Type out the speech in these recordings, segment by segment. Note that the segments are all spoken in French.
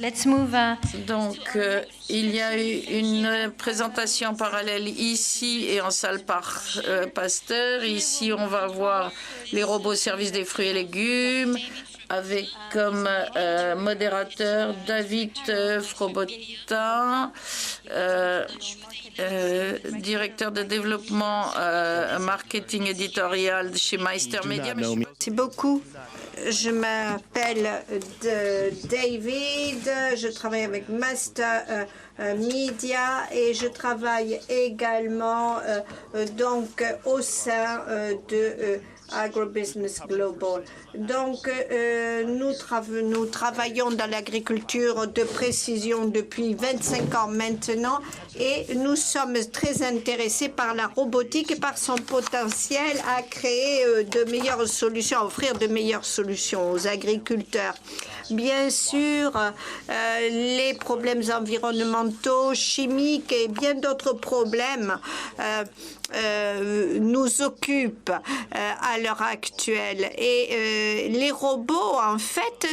Let's move. Donc, il y a eu une présentation parallèle ici et en salle par Pasteur. Ici, on va voir les robots service des fruits et légumes avec comme modérateur David Frobotin, directeur de développement marketing éditorial chez Meister Media. Merci beaucoup. Je m'appelle David, je travaille avec Master Media et je travaille également donc au sein de Agrobusiness Global. Donc, nous travaillons dans l'agriculture de précision depuis 25 ans maintenant et nous sommes très intéressés par la robotique et par son potentiel à créer de meilleures solutions, à offrir de meilleures solutions aux agriculteurs. Bien sûr, les problèmes environnementaux, chimiques et bien d'autres problèmes nous occupent à l'heure actuelle. Et les robots, en fait,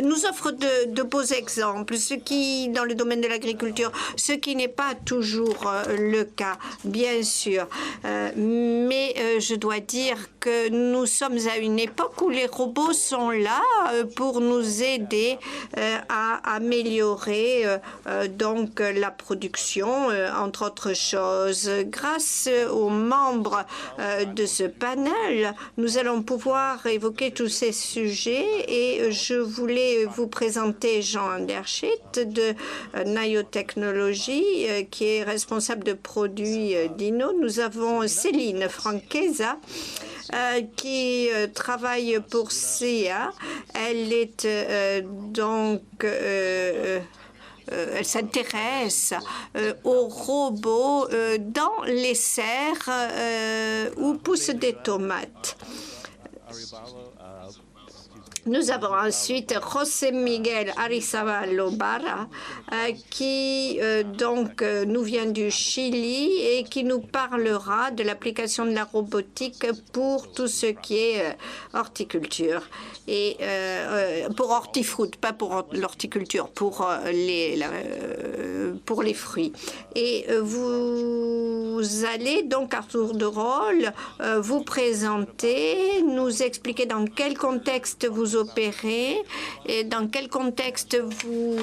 nous offrent de beaux exemples, ce qui, dans le domaine de l'agriculture, ce qui n'est pas toujours le cas, bien sûr. Mais je dois dire que nous sommes à une époque où les robots sont là pour nous aider à améliorer donc la production, entre autres choses. Grâce aux membres de ce panel, nous allons pouvoir évoquer tous ces sujets et je voulais vous présenter Jean Anderschitt de Naio Technologies qui est responsable de produits Dino. Nous avons Céline Franchesa qui travaille pour CA. Elle est elle s'intéresse aux robots dans les serres où poussent des tomates. Nous avons ensuite José Miguel Arizabal Barra qui nous vient du Chili et qui nous parlera de l'application de la robotique pour tout ce qui est horticulture et pour hortifruit, pas pour l'horticulture, pour les fruits. Et vous allez donc à tour de rôle vous présenter, nous expliquer dans quel contexte vous opérez et dans quel contexte vous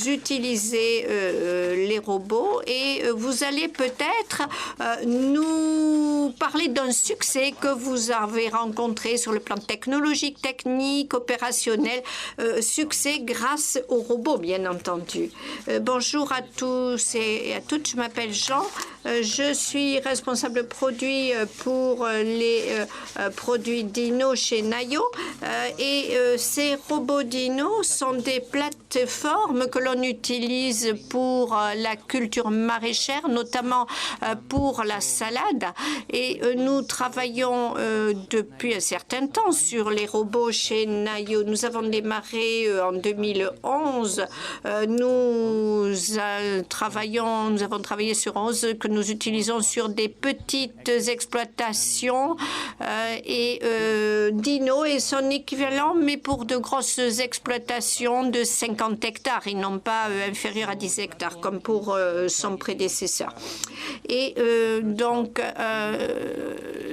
utilisez les robots et vous allez peut-être nous parler d'un succès que vous avez rencontré sur le plan technologique, technique, opérationnel, succès grâce aux robots, bien entendu. Bonjour à tous et à toutes, je m'appelle Jean. Je suis responsable produit pour les produits Dino chez Naio et ces robots Dino sont des plateformes que l'on utilise pour la culture maraîchère, notamment pour la salade. Et nous travaillons depuis un certain temps sur les robots chez Naio. Nous avons démarré en 2011. Nous avons travaillé sur 11 que nous utilisons sur des petites exploitations et Dino est son équivalent, mais pour de grosses exploitations de 50 hectares. Ils n'ont pas inférieur à 10 hectares, comme pour son prédécesseur. Et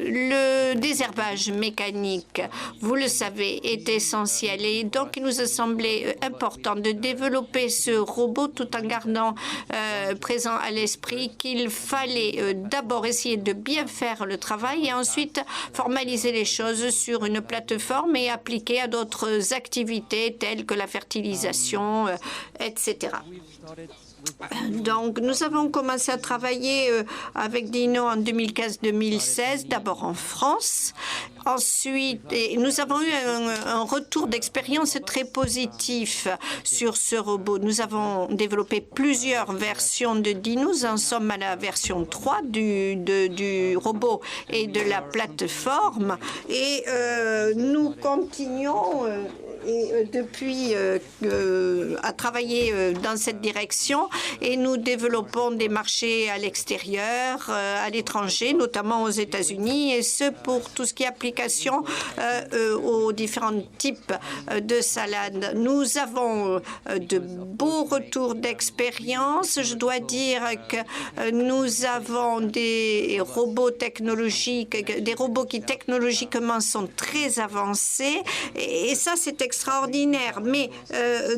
le désherbage mécanique, vous le savez, est essentiel. Et donc, il nous a semblé important de développer ce robot tout en gardant présent à l'esprit qu'il fallait d'abord essayer de bien faire le travail et ensuite formaliser les choses sur une plateforme et appliquer à d'autres activités telles que la fertilisation, etc. Donc, nous avons commencé à travailler avec Dino en 2015-2016, d'abord en France. Ensuite, nous avons eu un retour d'expérience très positif sur ce robot. Nous avons développé plusieurs versions de Dino. Nous en sommes à la version 3 du robot et de la plateforme. Et nous continuons depuis a travaillé dans cette direction et nous développons des marchés à l'extérieur, à l'étranger, notamment aux États-Unis, et ce pour tout ce qui est application aux différents types de salades. Nous avons de beaux retours d'expérience. Je dois dire que nous avons des robots technologiques, des robots qui technologiquement sont très avancés, et ça c'est extraordinaire. Mais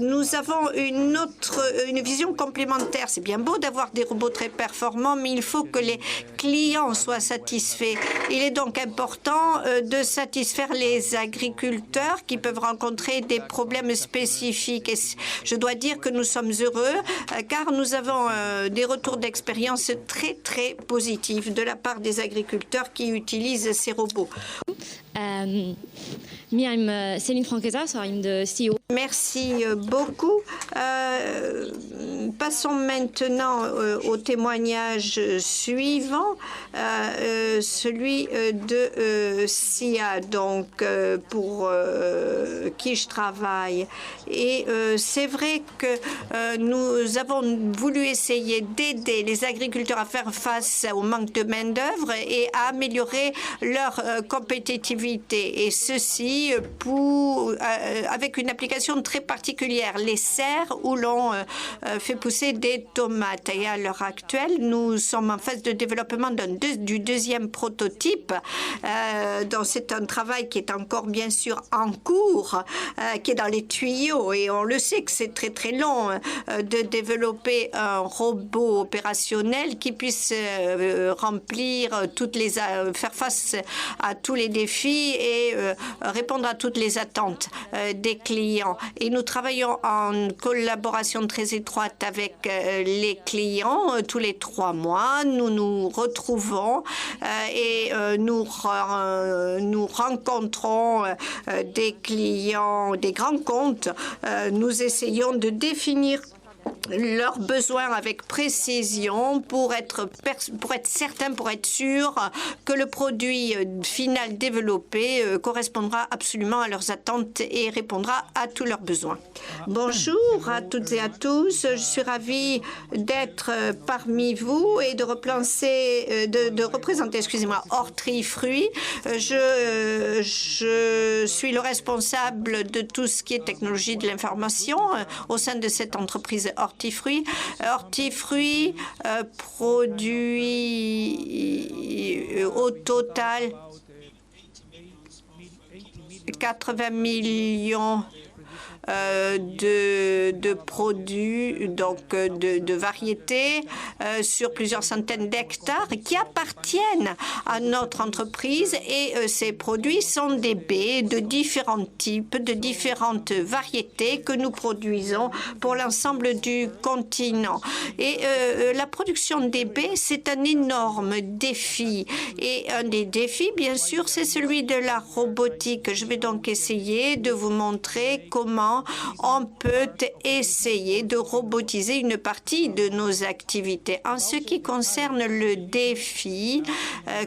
nous avons une vision complémentaire. C'est bien beau d'avoir des robots très performants, mais il faut que les clients soient satisfaits. Il est donc important de satisfaire les agriculteurs qui peuvent rencontrer des problèmes spécifiques. Et je dois dire que nous sommes heureux car nous avons des retours d'expérience très, très positifs de la part des agriculteurs qui utilisent ces robots. Me, I'm Céline Franqueza, so I'm the CEO. Merci beaucoup. Passons maintenant au témoignage suivant, celui de SIA, donc pour qui je travaille. Et c'est vrai que nous avons voulu essayer d'aider les agriculteurs à faire face au manque de main-d'œuvre et à améliorer leur compétitivité. Et ceci avec une application très particulière, les serres où l'on fait pousser des tomates. Et à l'heure actuelle, nous sommes en phase de développement du deuxième prototype. Donc c'est un travail qui est encore bien sûr en cours, qui est dans les tuyaux. Et on le sait que c'est très très long de développer un robot opérationnel qui puisse faire face à tous les défis et répondre à toutes les attentes des clients. Et nous travaillons en collaboration très étroite avec les clients. Tous les 3 mois, nous nous retrouvons et nous rencontrons des clients, des grands comptes. Nous essayons de définir leurs besoins avec précision pour être certain, pour être sûr que le produit final développé correspondra absolument à leurs attentes et répondra à tous leurs besoins. Bonjour à toutes et à tous. Je suis ravie d'être parmi vous et de représenter, excusez-moi, Ortri Fruits. Je suis le responsable de tout ce qui est technologie de l'information au sein de cette entreprise Hortifruits. Hortifruits produit au total 80 millions de produits, donc de variétés sur plusieurs centaines d'hectares qui appartiennent à notre entreprise, et ces produits sont des baies de différents types, de différentes variétés que nous produisons pour l'ensemble du continent. Et la production des baies, c'est un énorme défi. Et un des défis, bien sûr, c'est celui de la robotique. Je vais donc essayer de vous montrer comment on peut essayer de robotiser une partie de nos activités. En ce qui concerne le défi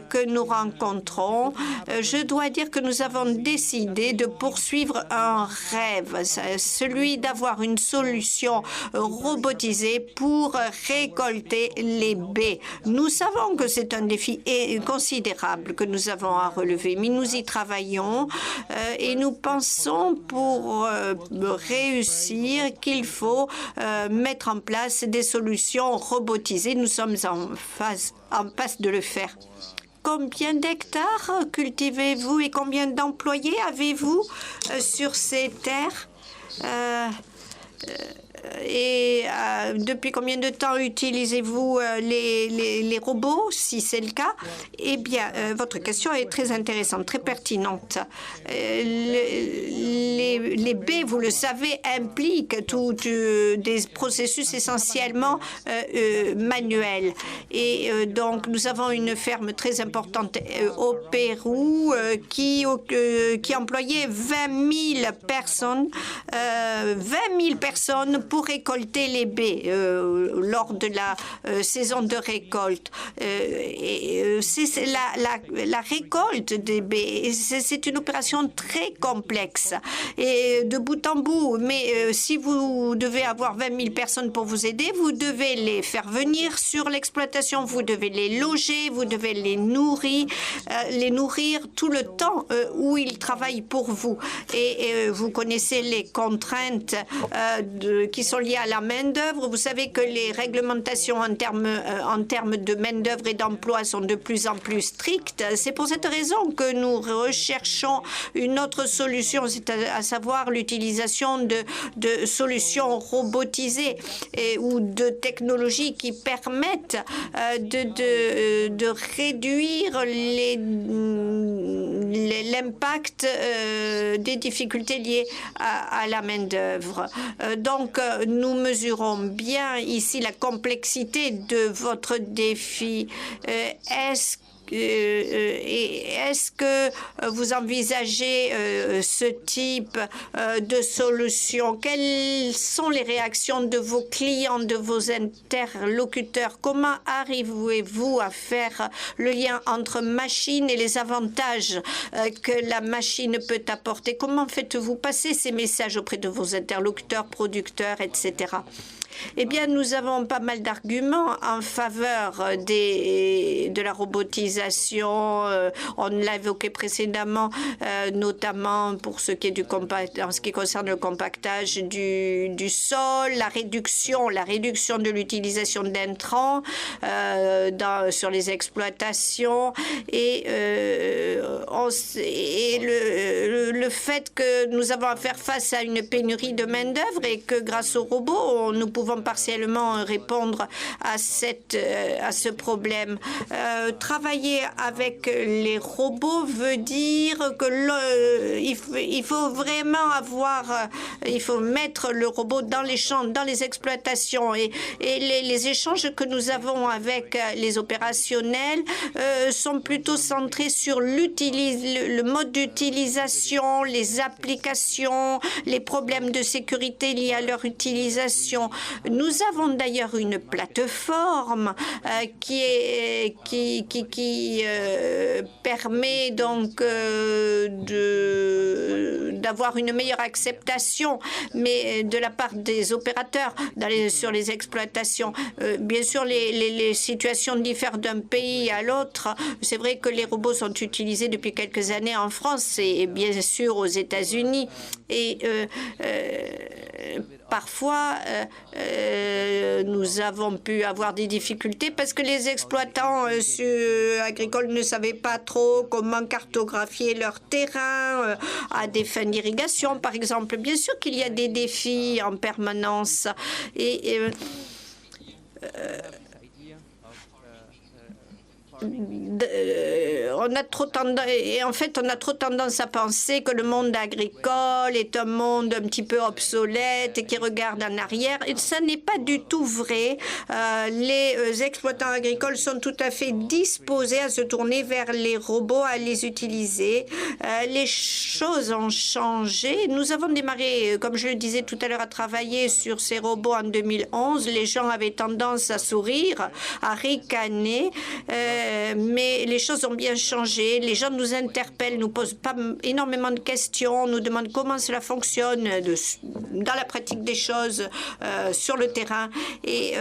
que nous rencontrons, je dois dire que nous avons décidé de poursuivre un rêve, celui d'avoir une solution robotisée pour récolter les baies. Nous savons que c'est un défi considérable que nous avons à relever, mais nous y travaillons et nous pensons pour réussir qu'il faut mettre en place des solutions robotisées. Nous sommes en passe de le faire. Combien d'hectares cultivez-vous et combien d'employés avez-vous sur ces terres? Et depuis combien de temps utilisez-vous les robots, si c'est le cas? Eh bien, votre question est très intéressante, très pertinente. Les baies, vous le savez, impliquent des processus essentiellement manuels. Et donc, nous avons une ferme très importante au Pérou qui employait 20 000 personnes pour récolter les baies. lors de la saison de récolte. C'est la récolte des baies. C'est une opération très complexe et de bout en bout. Mais si vous devez avoir 20 000 personnes pour vous aider, vous devez les faire venir sur l'exploitation, vous devez les loger, vous devez les nourrir tout le temps où ils travaillent pour vous. Et vous connaissez les contraintes qui sont liées à la main-d'œuvre. Vous savez que les réglementations en termes de main-d'œuvre et d'emploi sont de plus en plus strictes. C'est pour cette raison que nous recherchons une autre solution, c'est à savoir l'utilisation de solutions robotisées ou de technologies qui permettent de réduire l'impact des difficultés liées à la main-d'œuvre. Donc, nous mesurons bien ici la complexité de votre défi. Est-ce que vous envisagez ce type de solution? Quelles sont les réactions de vos clients, de vos interlocuteurs? Comment arrivez-vous à faire le lien entre machine et les avantages que la machine peut apporter? Comment faites-vous passer ces messages auprès de vos interlocuteurs, producteurs, etc.? Eh bien, nous avons pas mal d'arguments en faveur de la robotisation. On l'a évoqué précédemment, notamment pour ce qui est en ce qui concerne le compactage du sol, la réduction de l'utilisation d'intrants sur les exploitations et le fait que nous avons à faire face à une pénurie de main-d'œuvre et que grâce aux robots, nous pouvons partiellement répondre à ce problème. Travailler avec les robots veut dire que il faut vraiment il faut mettre le robot dans les champs, dans les exploitations et les échanges que nous avons avec les opérationnels sont plutôt centrés sur le mode d'utilisation, les applications, les problèmes de sécurité liés à leur utilisation. Nous avons d'ailleurs une plateforme qui permet donc d'avoir une meilleure acceptation, mais de la part des opérateurs sur les exploitations. Bien sûr, les situations diffèrent d'un pays à l'autre. C'est vrai que les robots sont utilisés depuis quelques années en France et bien sûr aux États-Unis. Et parfois, nous avons pu avoir des difficultés parce que les exploitants agricoles ne savaient pas trop comment cartographier leur terrain à des fins d'irrigation, par exemple. Bien sûr qu'il y a des défis en permanence. On a trop tendance à penser que le monde agricole est un monde un petit peu obsolète et qui regarde en arrière. Et ça n'est pas du tout vrai. Les exploitants agricoles sont tout à fait disposés à se tourner vers les robots, à les utiliser. Les choses ont changé. Nous avons démarré, comme je le disais tout à l'heure, à travailler sur ces robots en 2011. Les gens avaient tendance à sourire, à ricaner. Mais les choses ont bien changé. Les gens nous interpellent, nous posent pas énormément de questions, nous demandent comment cela fonctionne dans la pratique des choses sur le terrain. Et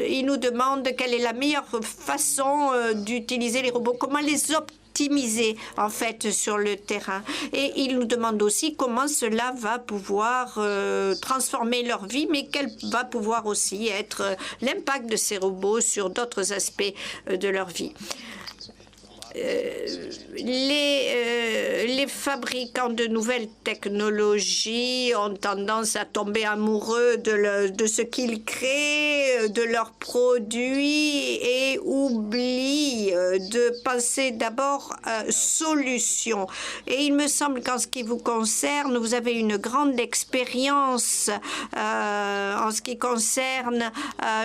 ils nous demandent quelle est la meilleure façon d'utiliser les robots, comment les optimiser en fait sur le terrain. Et ils nous demandent aussi comment cela va pouvoir transformer leur vie, mais quel va pouvoir aussi être l'impact de ces robots sur d'autres aspects de leur vie. Les fabricants de nouvelles technologies ont tendance à tomber amoureux de ce qu'ils créent, de leurs produits et oublient de penser d'abord solution. Et il me semble qu'en ce qui vous concerne, vous avez une grande expérience en ce qui concerne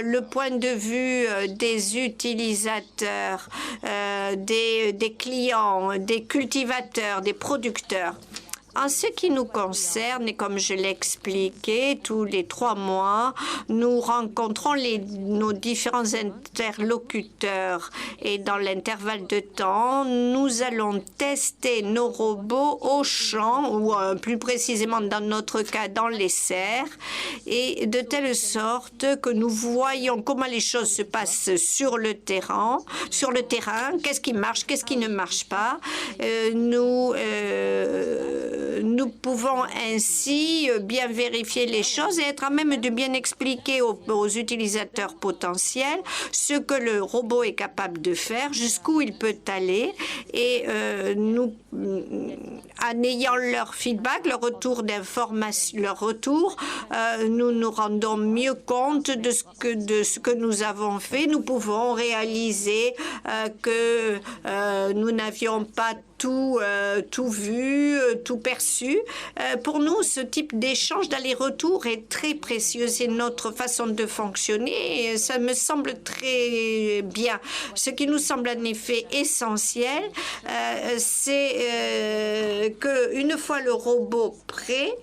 le point de vue des utilisateurs, des clients, des cultivateurs, des producteurs. En ce qui nous concerne, et comme je l'ai expliqué, tous les 3 mois, nous rencontrons nos différents interlocuteurs. Et dans l'intervalle de temps, nous allons tester nos robots au champ, ou plus précisément dans notre cas dans les serres, et de telle sorte que nous voyons comment les choses se passent sur le terrain, qu'est-ce qui marche, qu'est-ce qui ne marche pas. Nous pouvons ainsi bien vérifier les choses et être à même de bien expliquer aux utilisateurs potentiels ce que le robot est capable de faire, jusqu'où il peut aller, et en ayant leur feedback, leur retour d'information, nous nous rendons mieux compte de ce que nous avons fait. Nous pouvons réaliser que nous n'avions pas tout vu, tout perçu. Pour nous, ce type d'échange d'aller-retour est très précieux. C'est notre façon de fonctionner et ça me semble très bien. Ce qui nous semble en effet essentiel, c'est qu'une fois le robot prêt,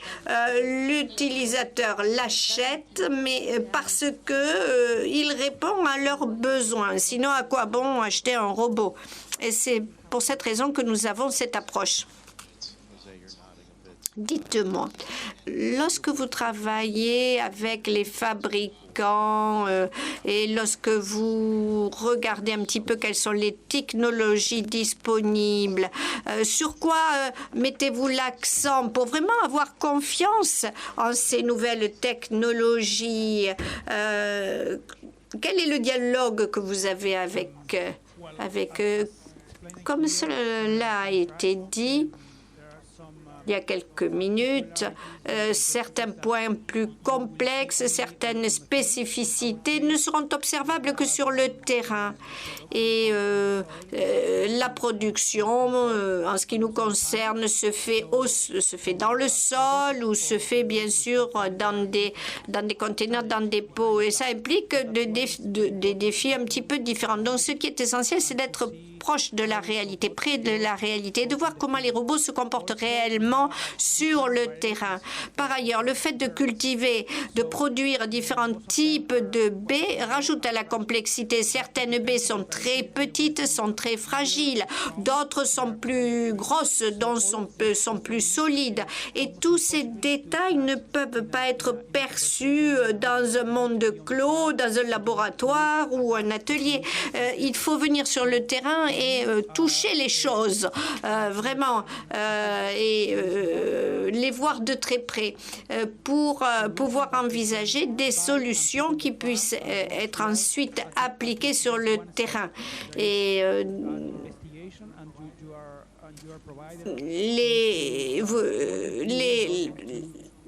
l'utilisateur l'achète, mais parce que il répond à leurs besoins. Sinon, à quoi bon acheter un robot? Et c'est pour cette raison que nous avons cette approche. Dites-moi, lorsque vous travaillez avec les fabricants et lorsque vous regardez un petit peu quelles sont les technologies disponibles, sur quoi mettez-vous l'accent pour vraiment avoir confiance en ces nouvelles technologies? Quel est le dialogue que vous avez avec comme cela a été dit il y a quelques minutes, certains points plus complexes, certaines spécificités ne seront observables que sur le terrain. Et la production, en ce qui nous concerne, se fait dans le sol ou se fait bien sûr dans des containers, dans des pots. Et ça implique des défis un petit peu différents. Donc ce qui est essentiel, c'est d'être proche de la réalité, près de la réalité, de voir comment les robots se comportent réellement sur le terrain. Par ailleurs, le fait de cultiver, de produire différents types de baies rajoute à la complexité. Certaines baies sont très petites, sont très fragiles, d'autres sont plus grosses, d'autres sont plus solides. Et tous ces détails ne peuvent pas être perçus dans un monde clos, dans un laboratoire ou un atelier. Il faut venir sur le terrain et toucher les choses, vraiment, et les voir de très près pour pouvoir envisager des solutions qui puissent être ensuite appliquées sur le terrain. Et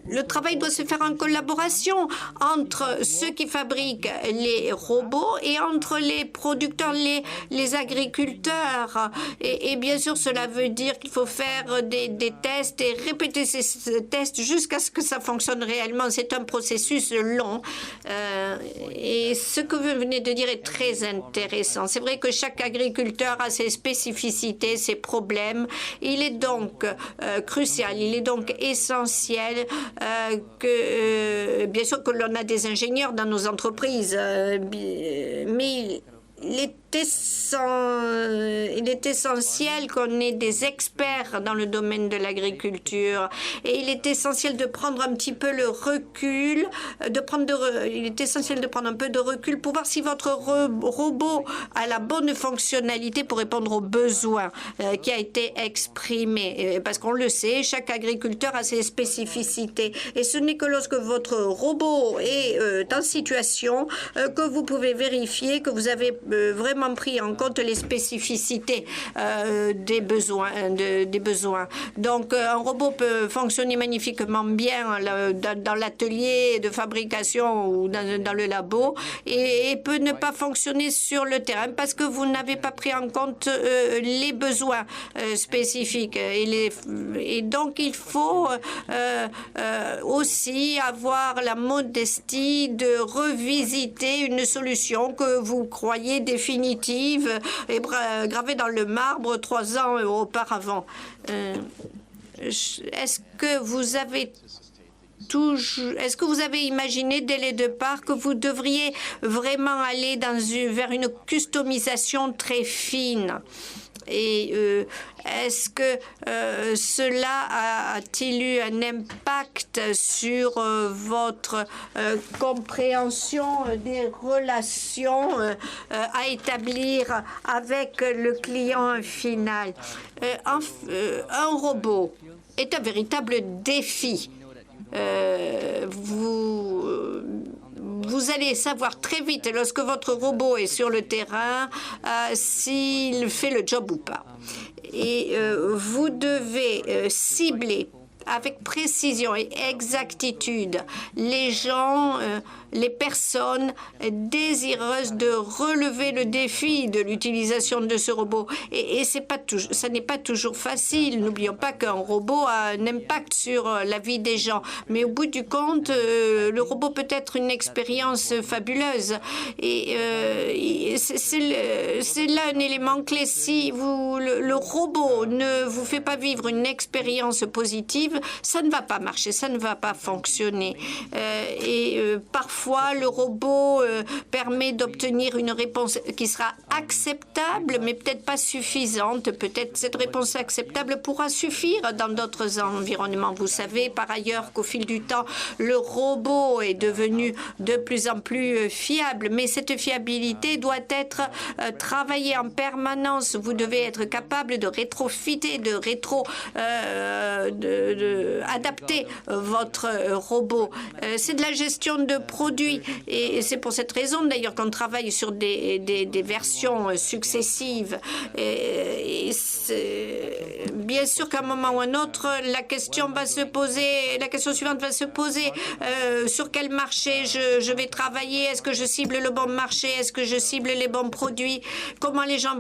le travail doit se faire en collaboration entre ceux qui fabriquent les robots et entre les producteurs, les agriculteurs. Et bien sûr, cela veut dire qu'il faut faire des tests et répéter ces tests jusqu'à ce que ça fonctionne réellement. C'est un processus long. Et ce que vous venez de dire est très intéressant. C'est vrai que chaque agriculteur a ses spécificités, ses problèmes. Il est donc crucial, il est donc essentiel que, bien sûr que l'on a des ingénieurs dans nos entreprises, mais il est essentiel qu'on ait des experts dans le domaine de l'agriculture et il est essentiel de prendre un petit peu le recul, il est essentiel de prendre un peu de recul pour voir si votre robot a la bonne fonctionnalité pour répondre aux besoins qui a été exprimé. Parce qu'on le sait, chaque agriculteur a ses spécificités et ce n'est que lorsque votre robot est en situation que vous pouvez vérifier que vous avez vraiment pris en compte les spécificités des besoins. Donc, un robot peut fonctionner magnifiquement bien dans l'atelier de fabrication ou dans le labo et peut ne pas fonctionner sur le terrain parce que vous n'avez pas pris en compte les besoins spécifiques. Et donc, il faut aussi avoir la modestie de revisiter une solution que vous croyez définitive et gravée dans le marbre 3 ans auparavant. est-ce que vous avez imaginé dès le départ que vous devriez vraiment aller vers une customisation très fine? Et est-ce que cela a-t-il eu un impact sur votre compréhension des relations à établir avec le client final? Un robot est un véritable défi. Vous allez savoir très vite, lorsque votre robot est sur le terrain, s'il fait le job ou pas. Et vous devez cibler avec précision et exactitude les gens, les personnes désireuses de relever le défi de l'utilisation de ce robot. Et ça n'est pas toujours facile. N'oublions pas qu'un robot a un impact sur la vie des gens. Mais au bout du compte, le robot peut être une expérience fabuleuse. Et c'est là un élément clé. Si le robot ne vous fait pas vivre une expérience positive, ça ne va pas marcher, ça ne va pas fonctionner. Parfois, le robot permet d'obtenir une réponse qui sera acceptable, mais peut-être pas suffisante. Peut-être cette réponse acceptable pourra suffire dans d'autres environnements. Vous savez, par ailleurs, qu'au fil du temps, le robot est devenu de plus en plus fiable, mais cette fiabilité doit être travaillée en permanence. Vous devez être capable de rétrofiter, adapter votre robot. C'est de la gestion de produits et c'est pour cette raison d'ailleurs qu'on travaille sur des versions successives. Bien sûr qu'à un moment ou un autre, la question suivante va se poser. Sur quel marché je vais travailler? Est-ce que je cible le bon marché? Est-ce que je cible les bons produits? Comment les gens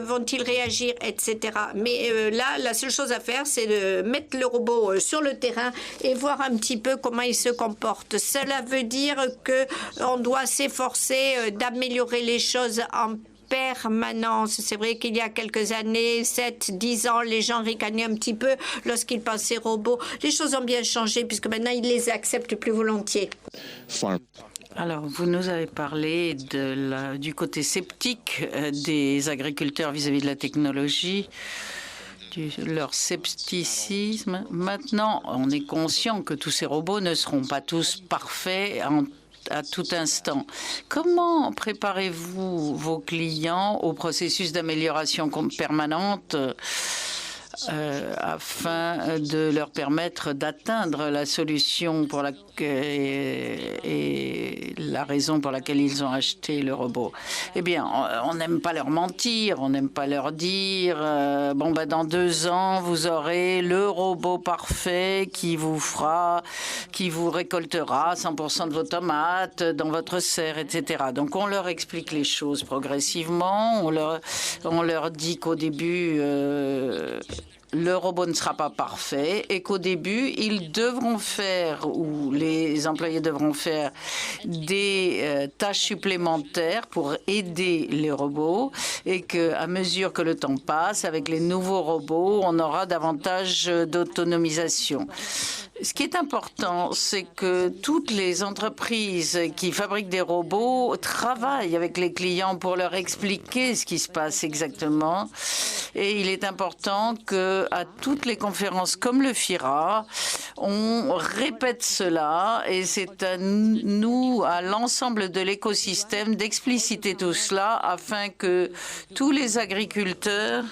vont-ils réagir, etc. Mais là, la seule chose à faire, c'est de mettre le robot sur le terrain et voir un petit peu comment il se comporte. Cela veut dire qu'on doit s'efforcer d'améliorer les choses en permanence. C'est vrai qu'il y a quelques années, 7, 10 ans, les gens ricanaient un petit peu lorsqu'ils pensaient robots. Les choses ont bien changé puisque maintenant, ils les acceptent plus volontiers. Alors, vous nous avez parlé du côté sceptique des agriculteurs vis-à-vis de la technologie, leur scepticisme. Maintenant, on est conscient que tous ces robots ne seront pas tous parfaits à tout instant. Comment préparez-vous vos clients au processus d'amélioration permanente afin de leur permettre d'atteindre la solution et la raison pour laquelle ils ont acheté le robot? Eh bien, on n'aime pas leur mentir, on n'aime pas leur dire dans 2 ans, vous aurez le robot parfait qui vous récoltera 100% de vos tomates dans votre serre, etc. Donc, on leur explique les choses progressivement, on leur dit qu'au début, le robot ne sera pas parfait et qu'au début, ils devront faire, ou les employés devront faire des tâches supplémentaires pour aider les robots et qu'à mesure que le temps passe, avec les nouveaux robots, on aura davantage d'autonomisation. Ce qui est important, c'est que toutes les entreprises qui fabriquent des robots travaillent avec les clients pour leur expliquer ce qui se passe exactement. Et il est important qu'à toutes les conférences comme le FIRA, on répète cela et c'est à nous, à l'ensemble de l'écosystème, d'expliciter tout cela afin que tous les agriculteurs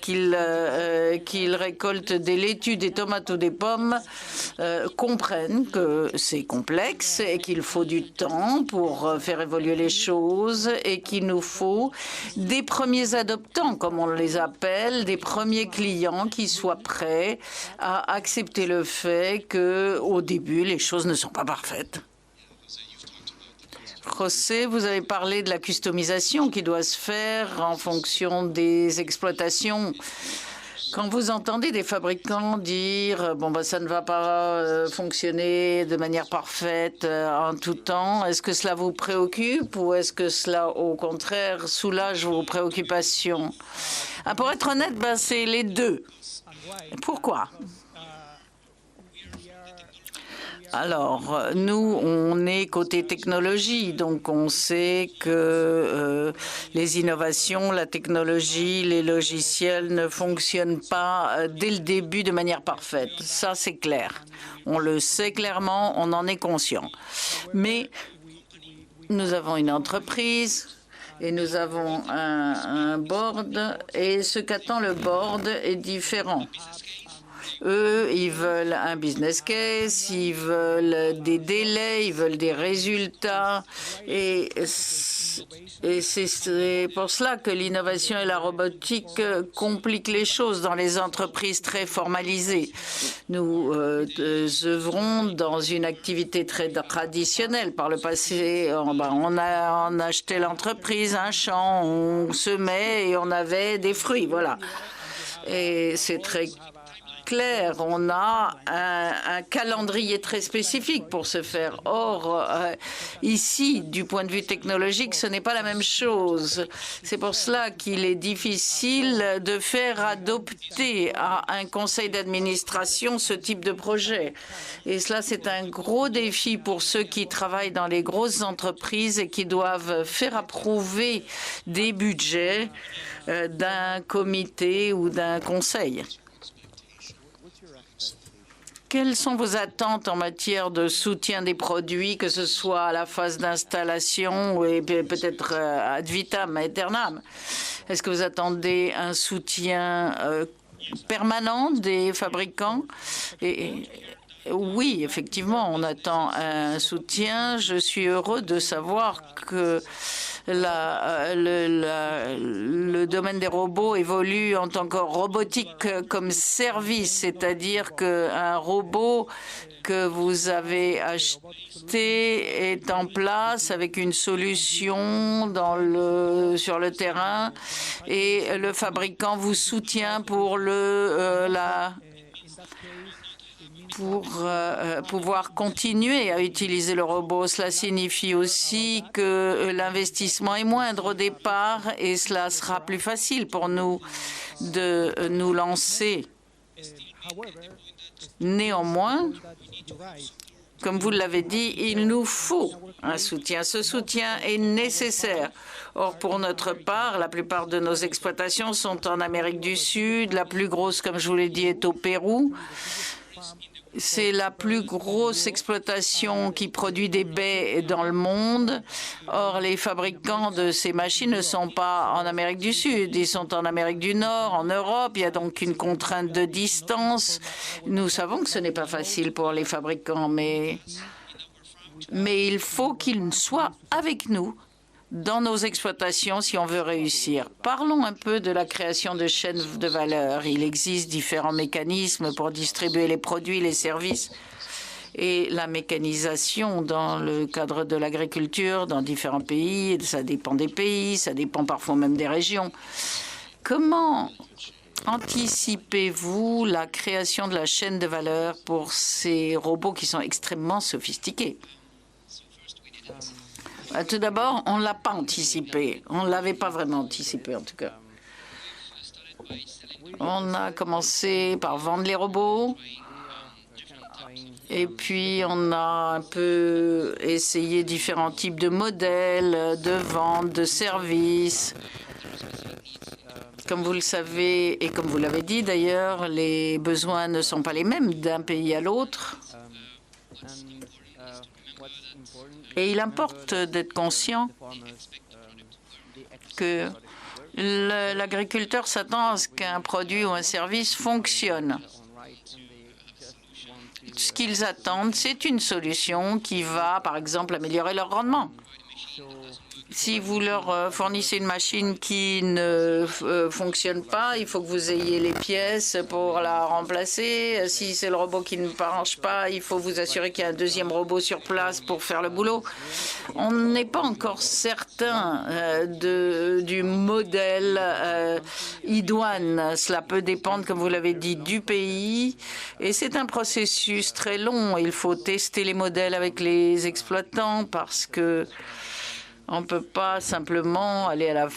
qu'ils récoltent des laitues, des tomates ou des pommes, comprennent que c'est complexe et qu'il faut du temps pour faire évoluer les choses et qu'il nous faut des premiers adoptants, comme on les appelle, des premiers clients qui soient prêts à accepter le fait qu'au début, les choses ne sont pas parfaites. José, vous avez parlé de la customisation qui doit se faire en fonction des exploitations. Quand vous entendez des fabricants dire ça ne va pas fonctionner de manière parfaite en tout temps, est-ce que cela vous préoccupe ou est-ce que cela, au contraire, soulage vos préoccupations? Pour être honnête, c'est les deux. Pourquoi? Alors, nous, on est côté technologie, donc on sait que les innovations, la technologie, les logiciels ne fonctionnent pas dès le début de manière parfaite. Ça, c'est clair. On le sait clairement, on en est conscient. Mais nous avons une entreprise et nous avons un board, et ce qu'attend le board est différent. Eux, ils veulent un business case, ils veulent des délais, ils veulent des résultats. Et c'est pour cela que l'innovation et la robotique compliquent les choses dans les entreprises très formalisées. Nous œuvrons dans une activité très traditionnelle. Par le passé, on achetait l'entreprise, un champ, on semait et on avait des fruits. Voilà. Et c'est très clair, on a un calendrier très spécifique pour ce faire. Or, ici, du point de vue technologique, ce n'est pas la même chose. C'est pour cela qu'il est difficile de faire adopter à un conseil d'administration ce type de projet. Et cela, c'est un gros défi pour ceux qui travaillent dans les grosses entreprises et qui doivent faire approuver des budgets d'un comité ou d'un conseil. Quelles sont vos attentes en matière de soutien des produits, que ce soit à la phase d'installation et peut-être ad vitam aeternam? Est-ce que vous attendez un soutien permanent des fabricants? Oui, effectivement, on attend un soutien. Je suis heureux de savoir que le domaine des robots évolue en tant que robotique comme service, c'est-à-dire qu'un robot que vous avez acheté est en place avec une solution sur le terrain et le fabricant vous soutient pour pouvoir continuer à utiliser le robot. Cela signifie aussi que l'investissement est moindre au départ et cela sera plus facile pour nous de nous lancer. Néanmoins, comme vous l'avez dit, il nous faut un soutien. Ce soutien est nécessaire. Or, pour notre part, la plupart de nos exploitations sont en Amérique du Sud. La plus grosse, comme je vous l'ai dit, est au Pérou. C'est la plus grosse exploitation qui produit des baies dans le monde. Or, les fabricants de ces machines ne sont pas en Amérique du Sud, ils sont en Amérique du Nord, en Europe. Il y a donc une contrainte de distance. Nous savons que ce n'est pas facile pour les fabricants, mais il faut qu'ils soient avec nous dans nos exploitations si on veut réussir. Parlons un peu de la création de chaînes de valeur. Il existe différents mécanismes pour distribuer les produits, les services et la mécanisation dans le cadre de l'agriculture dans différents pays. Ça dépend des pays, ça dépend parfois même des régions. Comment anticipez-vous la création de la chaîne de valeur pour ces robots qui sont extrêmement sophistiqués? Tout d'abord, on ne l'a pas anticipé. On ne l'avait pas vraiment anticipé, en tout cas. On a commencé par vendre les robots. Et puis, on a un peu essayé différents types de modèles de vente, de services. Comme vous le savez, et comme vous l'avez dit d'ailleurs, les besoins ne sont pas les mêmes d'un pays à l'autre. Et il importe d'être conscient que l'agriculteur s'attend à ce qu'un produit ou un service fonctionne. Ce qu'ils attendent, c'est une solution qui va, par exemple, améliorer leur rendement. Si vous leur fournissez une machine qui ne fonctionne pas, il faut que vous ayez les pièces pour la remplacer. Si c'est le robot qui ne marche pas, il faut vous assurer qu'il y a un deuxième robot sur place pour faire le boulot. On n'est pas encore certain du modèle idoine. Cela peut dépendre, comme vous l'avez dit, du pays. Et c'est un processus très long. Il faut tester les modèles avec les exploitants parce que On ne peut pas simplement aller à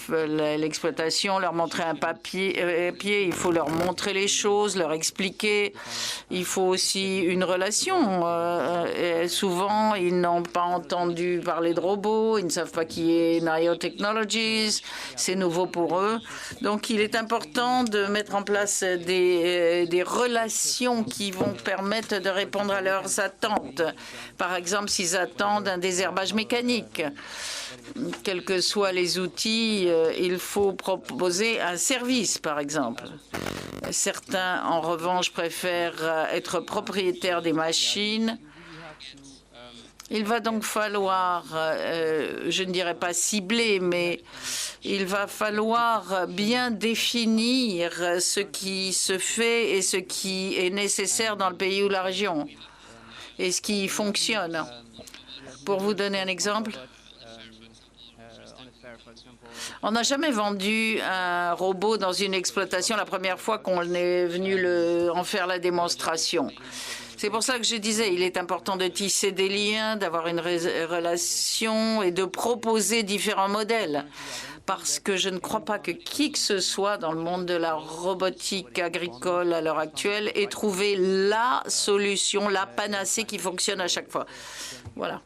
l'exploitation, leur montrer un papier. Il faut leur montrer les choses, leur expliquer. Il faut aussi une relation. Et souvent, ils n'ont pas entendu parler de robots. Ils ne savent pas qui est Nio Technologies. C'est nouveau pour eux. Donc, il est important de mettre en place des relations qui vont permettre de répondre à leurs attentes. Par exemple, s'ils attendent un désherbage mécanique. Quels que soient les outils, il faut proposer un service, par exemple. Certains, en revanche, préfèrent être propriétaires des machines. Il va donc falloir, je ne dirais pas cibler, mais il va falloir bien définir ce qui se fait et ce qui est nécessaire dans le pays ou la région et ce qui fonctionne. Pour vous donner un exemple, on n'a jamais vendu un robot dans une exploitation la première fois qu'on est venu en faire la démonstration. C'est pour ça que je disais, il est important de tisser des liens, d'avoir une relation et de proposer différents modèles. Parce que je ne crois pas que qui que ce soit dans le monde de la robotique agricole à l'heure actuelle ait trouvé la solution, la panacée qui fonctionne à chaque fois. Voilà.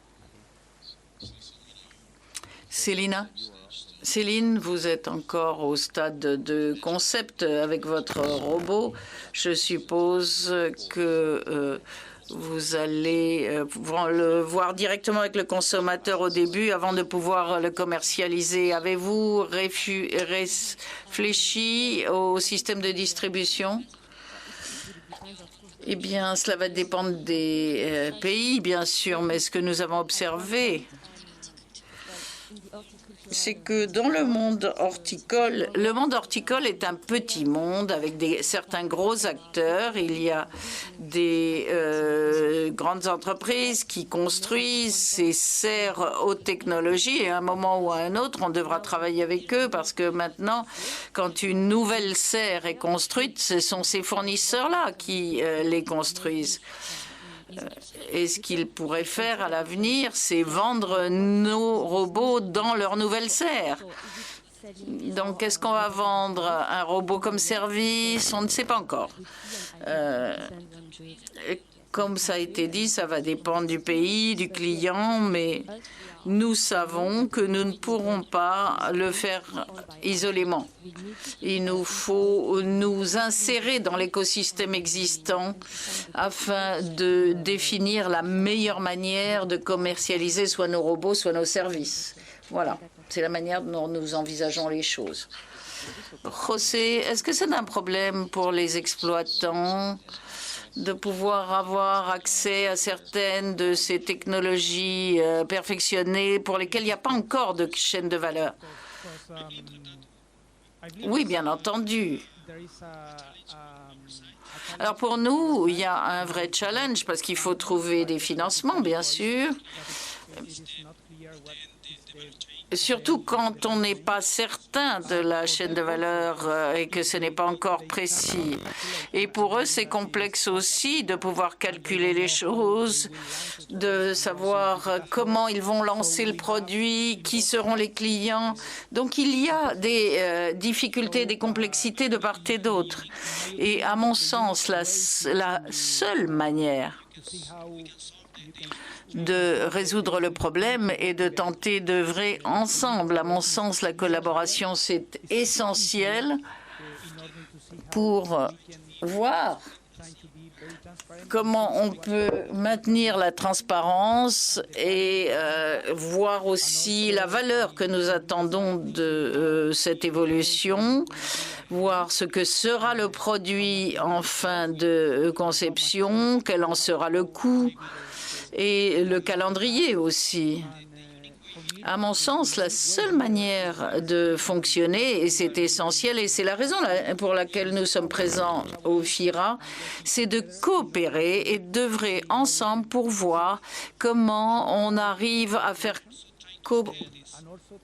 Céline, vous êtes encore au stade de concept avec votre robot. Je suppose que vous allez le voir directement avec le consommateur au début avant de pouvoir le commercialiser. Avez-vous réfléchi au système de distribution? Eh bien, cela va dépendre des pays, bien sûr, mais ce que nous avons observé, c'est que dans le monde horticole est un petit monde avec certains gros acteurs. Il y a des grandes entreprises qui construisent ces serres haute technologie et à un moment ou à un autre, on devra travailler avec eux parce que maintenant, quand une nouvelle serre est construite, ce sont ces fournisseurs-là qui les construisent. Et ce qu'ils pourraient faire à l'avenir, c'est vendre nos robots dans leur nouvelle serre. Donc, est-ce qu'on va vendre un robot comme service? On ne sait pas encore. Comme ça a été dit, ça va dépendre du pays, du client, mais nous savons que nous ne pourrons pas le faire isolément. Il nous faut nous insérer dans l'écosystème existant afin de définir la meilleure manière de commercialiser soit nos robots, soit nos services. Voilà, c'est la manière dont nous envisageons les choses. José, est-ce que c'est un problème pour les exploitants de pouvoir avoir accès à certaines de ces technologies perfectionnées pour lesquelles il n'y a pas encore de chaîne de valeur? Oui, bien entendu. Alors pour nous, il y a un vrai challenge parce qu'il faut trouver des financements, bien sûr. Surtout quand on n'est pas certain de la chaîne de valeur et que ce n'est pas encore précis. Et pour eux, c'est complexe aussi de pouvoir calculer les choses, de savoir comment ils vont lancer le produit, qui seront les clients. Donc il y a des difficultés, des complexités de part et d'autre. Et à mon sens, la seule manière de résoudre le problème et de tenter d'œuvrer ensemble. À mon sens, la collaboration, c'est essentiel pour voir comment on peut maintenir la transparence et voir aussi la valeur que nous attendons de cette évolution, voir ce que sera le produit en fin de conception, quel en sera le coût, et le calendrier aussi. À mon sens, la seule manière de fonctionner, et c'est essentiel, et c'est la raison pour laquelle nous sommes présents au FIRA, c'est de coopérer et d'œuvrer ensemble pour voir comment on arrive à faire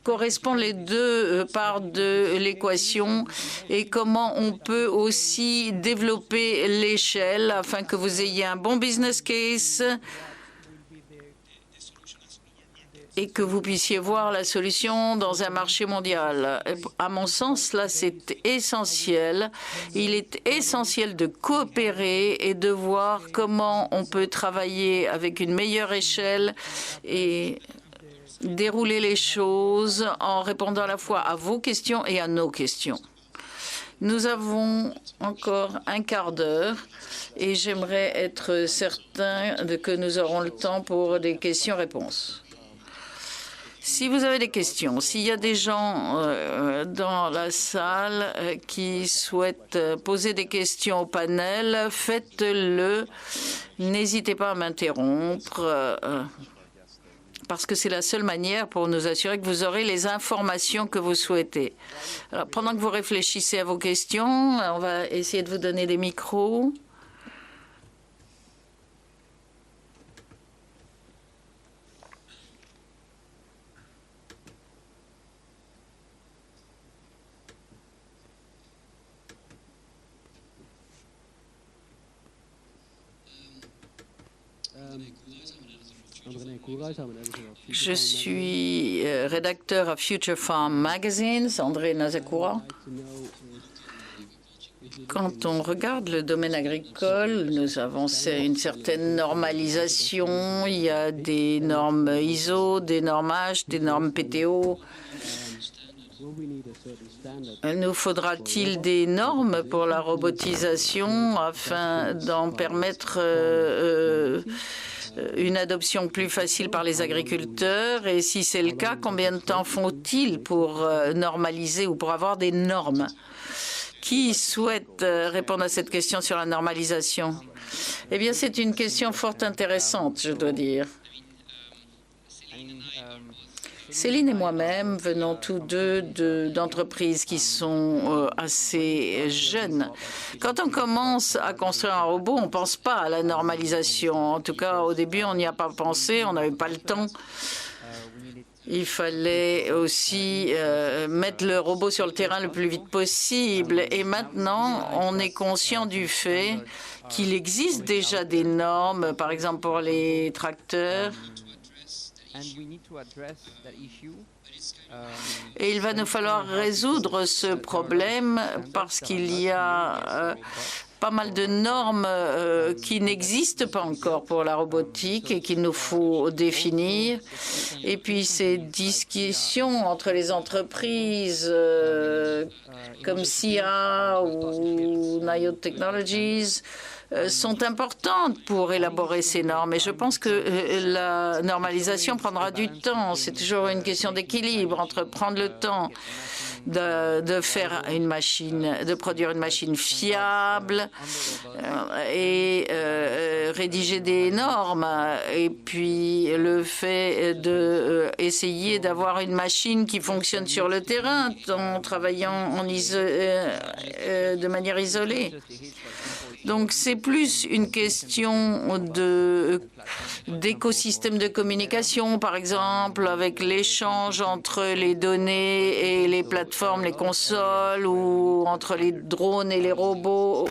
correspondent les deux parts de l'équation et comment on peut aussi développer l'échelle afin que vous ayez un bon business case et que vous puissiez voir la solution dans un marché mondial. À mon sens, là, c'est essentiel. Il est essentiel de coopérer et de voir comment on peut travailler avec une meilleure échelle et dérouler les choses en répondant à la fois à vos questions et à nos questions. Nous avons encore un quart d'heure et j'aimerais être certain que nous aurons le temps pour des questions-réponses. Si vous avez des questions, s'il y a des gens dans la salle qui souhaitent poser des questions au panel, faites-le. N'hésitez pas à m'interrompre parce que c'est la seule manière pour nous assurer que vous aurez les informations que vous souhaitez. Alors, pendant que vous réfléchissez à vos questions, on va essayer de vous donner des micros. Je suis rédacteur à Future Farm Magazine, André Nazakura. Quand on regarde le domaine agricole, nous avons une certaine normalisation. Il y a des normes ISO, des normes H, des normes PTO. Nous faudra-t-il des normes pour la robotisation afin d'en permettre une adoption plus facile par les agriculteurs? Et si c'est le cas, combien de temps faut-il pour normaliser ou pour avoir des normes? Qui souhaite répondre à cette question sur la normalisation? Eh bien, c'est une question fort intéressante, je dois dire. Céline et moi-même venons tous deux d'entreprises qui sont assez jeunes. Quand on commence à construire un robot, on ne pense pas à la normalisation. En tout cas, au début, on n'y a pas pensé, on n'avait pas le temps. Il fallait aussi mettre le robot sur le terrain le plus vite possible. Et maintenant, on est conscient du fait qu'il existe déjà des normes, par exemple pour les tracteurs. Et il va nous falloir résoudre ce problème parce qu'il y a pas mal de normes qui n'existent pas encore pour la robotique et qu'il nous faut définir. Et puis ces discussions entre les entreprises comme SIA ou Nayo Technologies sont importantes pour élaborer ces normes. Et je pense que la normalisation prendra du temps. C'est toujours une question d'équilibre entre prendre le temps de faire une machine, de produire une machine fiable et rédiger des normes. Et puis le fait de essayer d'avoir une machine qui fonctionne sur le terrain en travaillant de manière isolée. Donc c'est plus une question d'écosystème de communication, par exemple, avec l'échange entre les données et les plateformes, les consoles, ou entre les drones et les robots.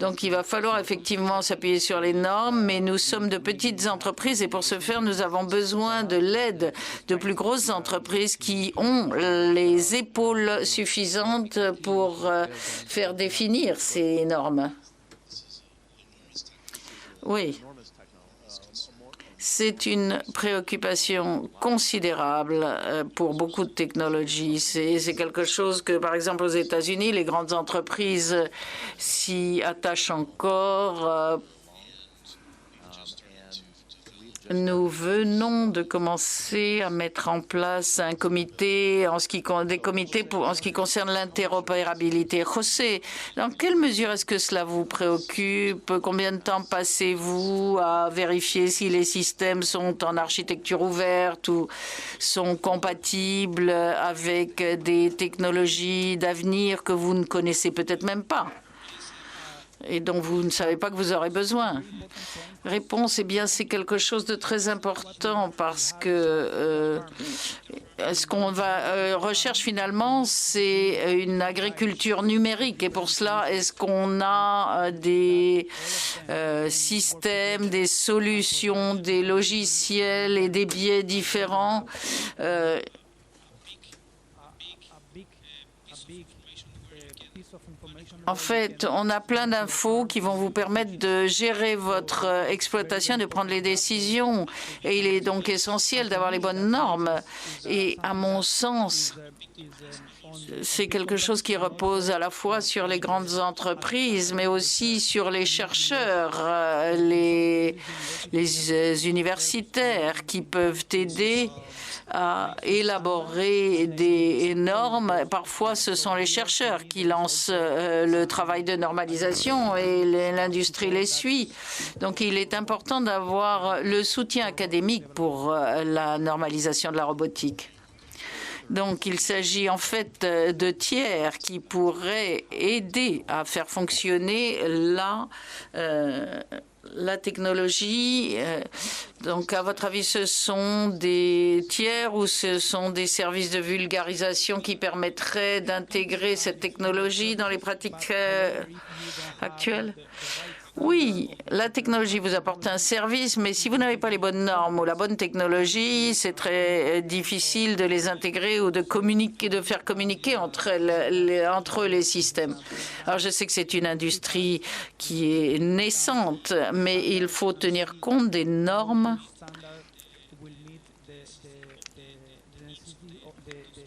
Donc il va falloir effectivement s'appuyer sur les normes, mais nous sommes de petites entreprises et pour ce faire, nous avons besoin de l'aide de plus grosses entreprises qui ont les épaules suffisantes pour faire définir ces normes. Oui, c'est une préoccupation considérable pour beaucoup de technologies. C'est quelque chose que, par exemple, aux États-Unis, les grandes entreprises s'y attachent encore. Nous venons de commencer à mettre en place un comité en ce qui concerne l'interopérabilité. José, dans quelle mesure est-ce que cela vous préoccupe? Combien de temps passez-vous à vérifier si les systèmes sont en architecture ouverte ou sont compatibles avec des technologies d'avenir que vous ne connaissez peut-être même pas? et dont vous ne savez pas que vous aurez besoin. Réponse, eh bien, c'est quelque chose de très important parce que ce qu'on recherche finalement, c'est une agriculture numérique. Et pour cela, est-ce qu'on a des systèmes, des solutions, des logiciels et des biais différents En fait, on a plein d'infos qui vont vous permettre de gérer votre exploitation, de prendre les décisions. Et il est donc essentiel d'avoir les bonnes normes. Et à mon sens, c'est quelque chose qui repose à la fois sur les grandes entreprises, mais aussi sur les chercheurs, les universitaires qui peuvent aider à élaborer des normes. Parfois, ce sont les chercheurs qui lancent le travail de normalisation et l'industrie les suit. Donc, il est important d'avoir le soutien académique pour la normalisation de la robotique. Donc, il s'agit en fait de tiers qui pourraient aider à faire fonctionner la technologie. Donc, à votre avis, ce sont des tiers ou ce sont des services de vulgarisation qui permettraient d'intégrer cette technologie dans les pratiques actuelles? Oui, la technologie vous apporte un service, mais si vous n'avez pas les bonnes normes ou la bonne technologie, c'est très difficile de les intégrer ou de communiquer, de faire communiquer entre eux les systèmes. Alors, je sais que c'est une industrie qui est naissante, mais il faut tenir compte des normes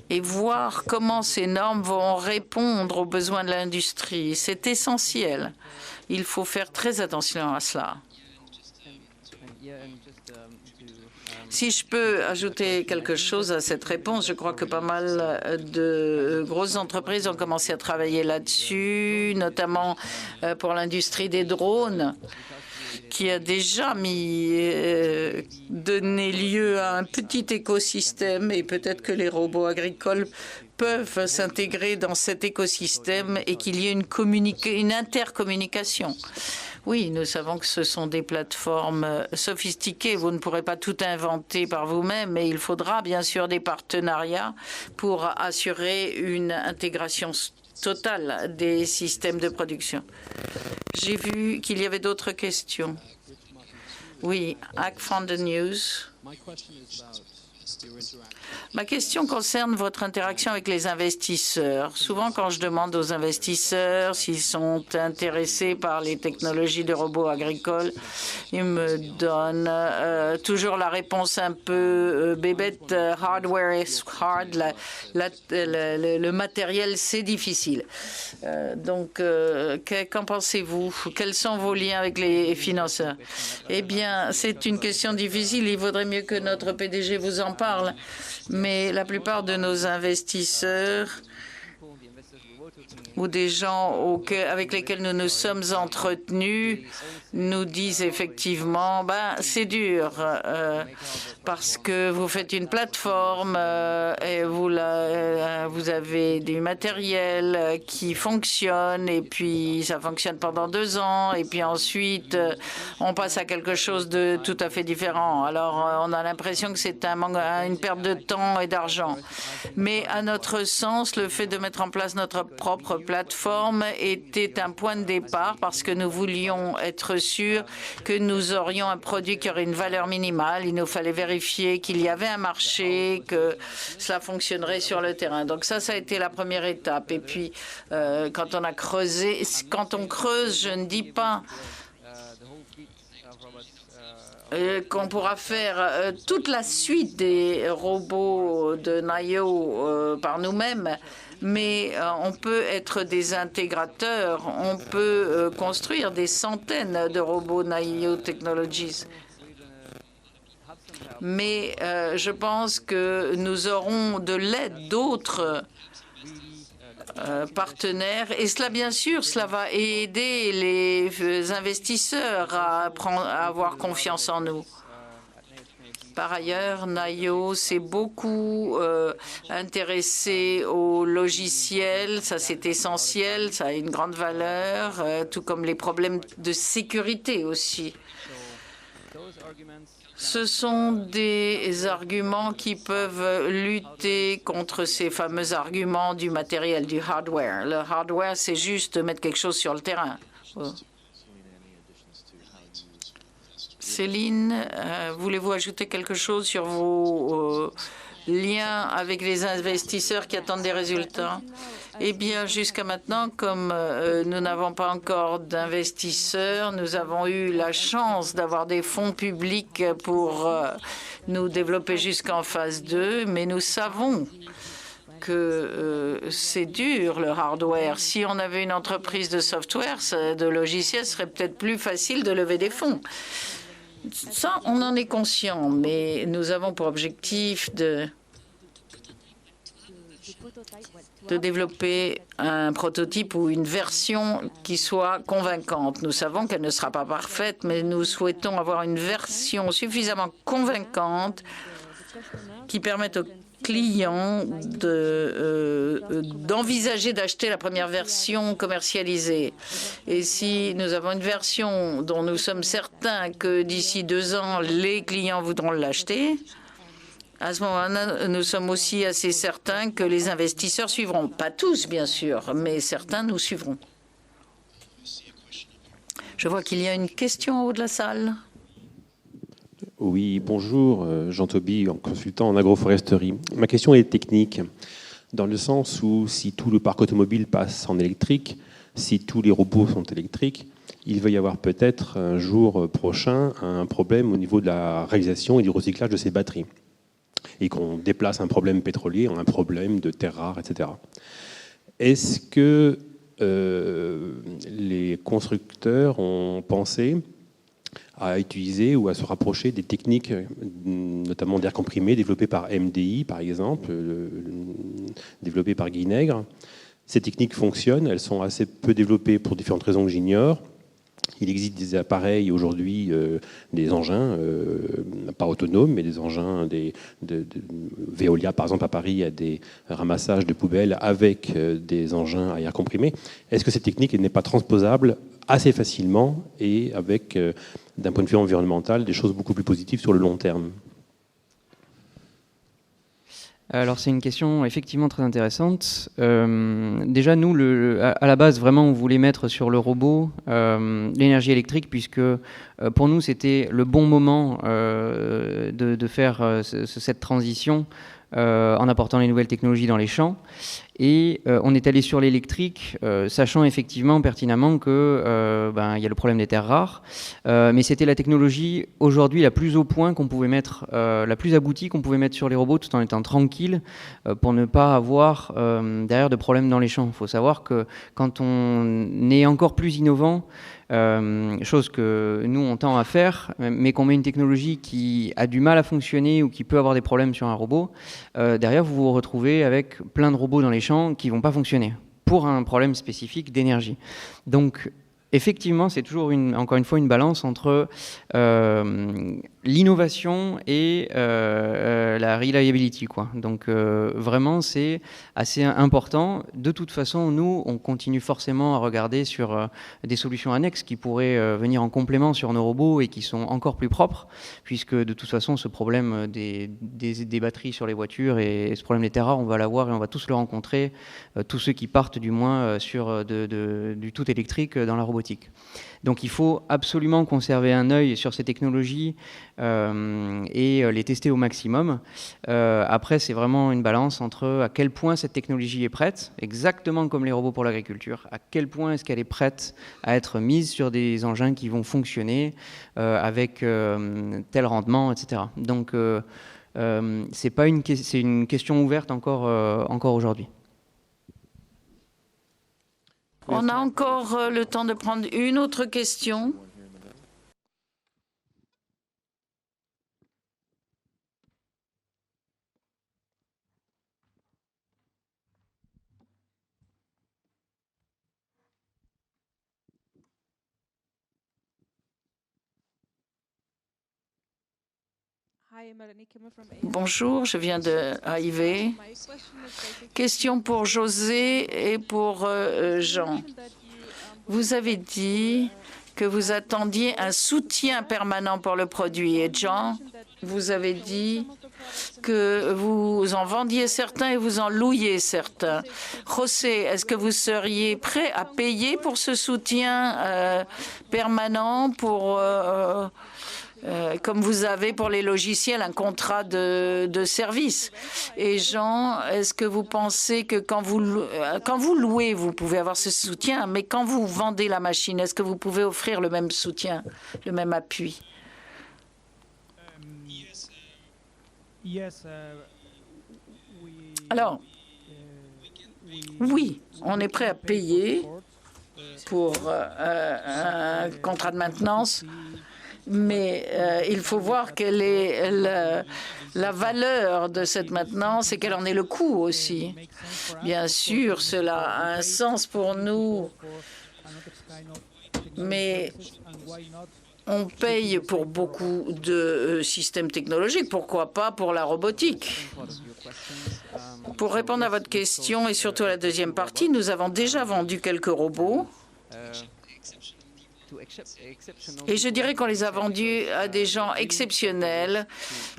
et voir comment ces normes vont répondre aux besoins de l'industrie. C'est essentiel. Il faut faire très attention à cela. Si je peux ajouter quelque chose à cette réponse, je crois que pas mal de grosses entreprises ont commencé à travailler là-dessus, notamment pour l'industrie des drones, qui a déjà donné lieu à un petit écosystème, et peut-être que les robots agricoles peuvent s'intégrer dans cet écosystème et qu'il y ait une intercommunication. Oui, nous savons que ce sont des plateformes sophistiquées. Vous ne pourrez pas tout inventer par vous-même, mais il faudra bien sûr des partenariats pour assurer une intégration totale des systèmes de production. J'ai vu qu'il y avait d'autres questions. Oui, Hack from the News. Ma question concerne votre interaction avec les investisseurs. Souvent, quand je demande aux investisseurs s'ils sont intéressés par les technologies de robots agricoles, ils me donnent toujours la réponse un peu bébête, hardware is hard, le matériel, c'est difficile. Donc, qu'en pensez-vous? Quels sont vos liens avec les financeurs? Eh bien, c'est une question difficile. Il vaudrait mieux que notre PDG vous en parle. Mais la plupart de nos investisseurs ou des gens avec lesquels nous nous sommes entretenus nous disent effectivement, c'est dur parce que vous faites une plateforme et vous avez du matériel qui fonctionne et puis ça fonctionne pendant 2 ans et puis ensuite on passe à quelque chose de tout à fait différent. Alors on a l'impression que c'est une perte de temps et d'argent. Mais à notre sens, le fait de mettre en place notre propre plateforme était un point de départ parce que nous voulions être sûrs que nous aurions un produit qui aurait une valeur minimale. Il nous fallait vérifier qu'il y avait un marché, que cela fonctionnerait sur le terrain. Donc ça a été la première étape. Et puis, quand on creuse, je ne dis pas qu'on pourra faire toute la suite des robots de NIO par nous-mêmes, mais on peut être des intégrateurs, on peut construire des centaines de robots NIO Technologies. Mais je pense que nous aurons de l'aide d'autres partenaires. Et cela, bien sûr, cela va aider les investisseurs à avoir confiance en nous. Par ailleurs, Nayo s'est beaucoup intéressé au logiciel. Ça, c'est essentiel. Ça a une grande valeur, tout comme les problèmes de sécurité aussi. Ce sont des arguments qui peuvent lutter contre ces fameux arguments du matériel, du hardware. Le hardware, c'est juste mettre quelque chose sur le terrain. Céline, voulez-vous ajouter quelque chose sur vos liens avec les investisseurs qui attendent des résultats? Eh bien, jusqu'à maintenant, comme nous n'avons pas encore d'investisseurs, nous avons eu la chance d'avoir des fonds publics pour nous développer jusqu'en phase 2, mais nous savons que c'est dur, le hardware. Si on avait une entreprise de software, de logiciels, ce serait peut-être plus facile de lever des fonds. Ça, on en est conscient, mais nous avons pour objectif de développer un prototype ou une version qui soit convaincante. Nous savons qu'elle ne sera pas parfaite, mais nous souhaitons avoir une version suffisamment convaincante qui permette aux clients d'envisager d'acheter la première version commercialisée. Et si nous avons une version dont nous sommes certains que d'ici 2 ans, les clients voudront l'acheter, à ce moment-là, nous sommes aussi assez certains que les investisseurs suivront. Pas tous, bien sûr, mais certains nous suivront. Je vois qu'il y a une question en haut de la salle. Oui, bonjour, Jean Toby, consultant en agroforesterie. Ma question est technique, dans le sens où si tout le parc automobile passe en électrique, si tous les robots sont électriques, il va y avoir peut-être un jour prochain un problème au niveau de la réalisation et du recyclage de ces batteries. Et qu'on déplace un problème pétrolier en un problème de terres rares, etc. Est-ce que les constructeurs ont pensé à utiliser ou à se rapprocher des techniques, notamment d'air comprimé, développées par MDI, par exemple, développées par Guy Nègre? Ces techniques fonctionnent, elles sont assez peu développées pour différentes raisons que j'ignore. Il existe des appareils aujourd'hui, des engins, pas autonomes, mais des engins, Veolia par exemple à Paris a des ramassages de poubelles avec des engins à air comprimé. Est-ce que cette technique n'est pas transposable assez facilement et avec, d'un point de vue environnemental, des choses beaucoup plus positives sur le long terme? Alors c'est une question effectivement très intéressante. Déjà nous, à la base vraiment on voulait mettre sur le robot l'énergie électrique puisque pour nous c'était le bon moment de faire cette transition en apportant les nouvelles technologies dans les champs. Et on est allé sur l'électrique, sachant effectivement pertinemment que il y a le problème des terres rares, mais c'était la technologie aujourd'hui la plus au point qu'on pouvait mettre, la plus aboutie qu'on pouvait mettre sur les robots, tout en étant tranquille, pour ne pas avoir derrière de problèmes dans les champs. Il faut savoir que quand on est encore plus innovant, chose que nous on tend à faire, mais qu'on met une technologie qui a du mal à fonctionner ou qui peut avoir des problèmes sur un robot, derrière vous vous retrouvez avec plein de robots dans les champs qui vont pas fonctionner pour un problème spécifique d'énergie. Donc effectivement, c'est toujours encore une fois une balance entre l'innovation et la reliability, quoi. Donc vraiment, c'est assez important. De toute façon, nous, on continue forcément à regarder sur des solutions annexes qui pourraient venir en complément sur nos robots et qui sont encore plus propres, puisque de toute façon, ce problème des batteries sur les voitures et ce problème des terres rares, on va l'avoir et on va tous le rencontrer, tous ceux qui partent du moins sur du tout électrique dans la robotique. Donc il faut absolument conserver un œil sur ces technologies et les tester au maximum. Après, c'est vraiment une balance entre à quel point cette technologie est prête, exactement comme les robots pour l'agriculture, à quel point est-ce qu'elle est prête à être mise sur des engins qui vont fonctionner avec tel rendement, etc. Donc c'est une question ouverte encore aujourd'hui. On a encore le temps de prendre une autre question. Bonjour, je viens de AIV. Question pour José et pour Jean. Vous avez dit que vous attendiez un soutien permanent pour le produit. Et Jean, vous avez dit que vous en vendiez certains et vous en louiez certains. José, est-ce que vous seriez prêt à payer pour ce soutien permanent pour comme vous avez pour les logiciels un contrat de service? Et Jean, est-ce que vous pensez que quand vous louez, vous pouvez avoir ce soutien, mais quand vous vendez la machine, est-ce que vous pouvez offrir le même soutien, le même appui? Alors, oui, on est prêt à payer pour un contrat de maintenance, mais il faut voir quelle est la valeur de cette maintenance et quel en est le coût aussi. Bien sûr, cela a un sens pour nous, mais on paye pour beaucoup de systèmes technologiques. Pourquoi pas pour la robotique? Pour répondre à votre question et surtout à la deuxième partie, nous avons déjà vendu quelques robots. Et je dirais qu'on les a vendus à des gens exceptionnels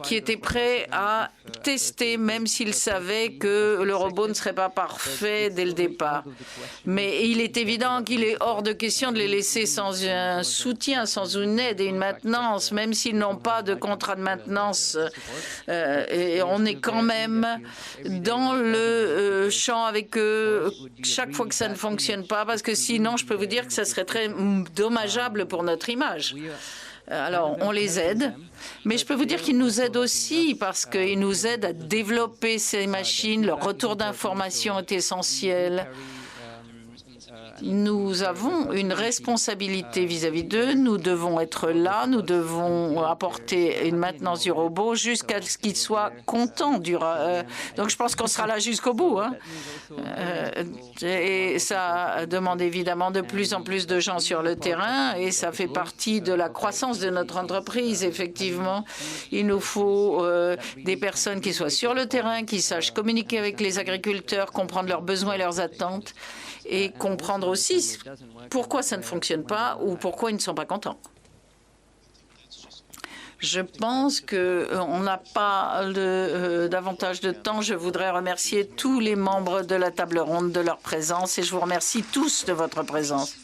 qui étaient prêts à tester, même s'ils savaient que le robot ne serait pas parfait dès le départ. Mais il est évident qu'il est hors de question de les laisser sans un soutien, sans une aide et une maintenance, même s'ils n'ont pas de contrat de maintenance. Et on est quand même dans le champ avec eux chaque fois que ça ne fonctionne pas, parce que sinon, je peux vous dire que ça serait très dommageable pour notre image. Alors, on les aide, mais je peux vous dire qu'ils nous aident aussi parce qu'ils nous aident à développer ces machines. Leur retour d'information est essentiel. Nous avons une responsabilité vis-à-vis d'eux. Nous devons être là. Nous devons apporter une maintenance du robot jusqu'à ce qu'ils soient contents. Donc, je pense qu'on sera là jusqu'au bout. Et ça demande évidemment de plus en plus de gens sur le terrain et ça fait partie de la croissance de notre entreprise. Effectivement, il nous faut des personnes qui soient sur le terrain, qui sachent communiquer avec les agriculteurs, comprendre leurs besoins et leurs attentes et comprendre aussi pourquoi ça ne fonctionne pas ou pourquoi ils ne sont pas contents. Je pense qu'on n'a pas davantage de temps. Je voudrais remercier tous les membres de la table ronde de leur présence et je vous remercie tous de votre présence.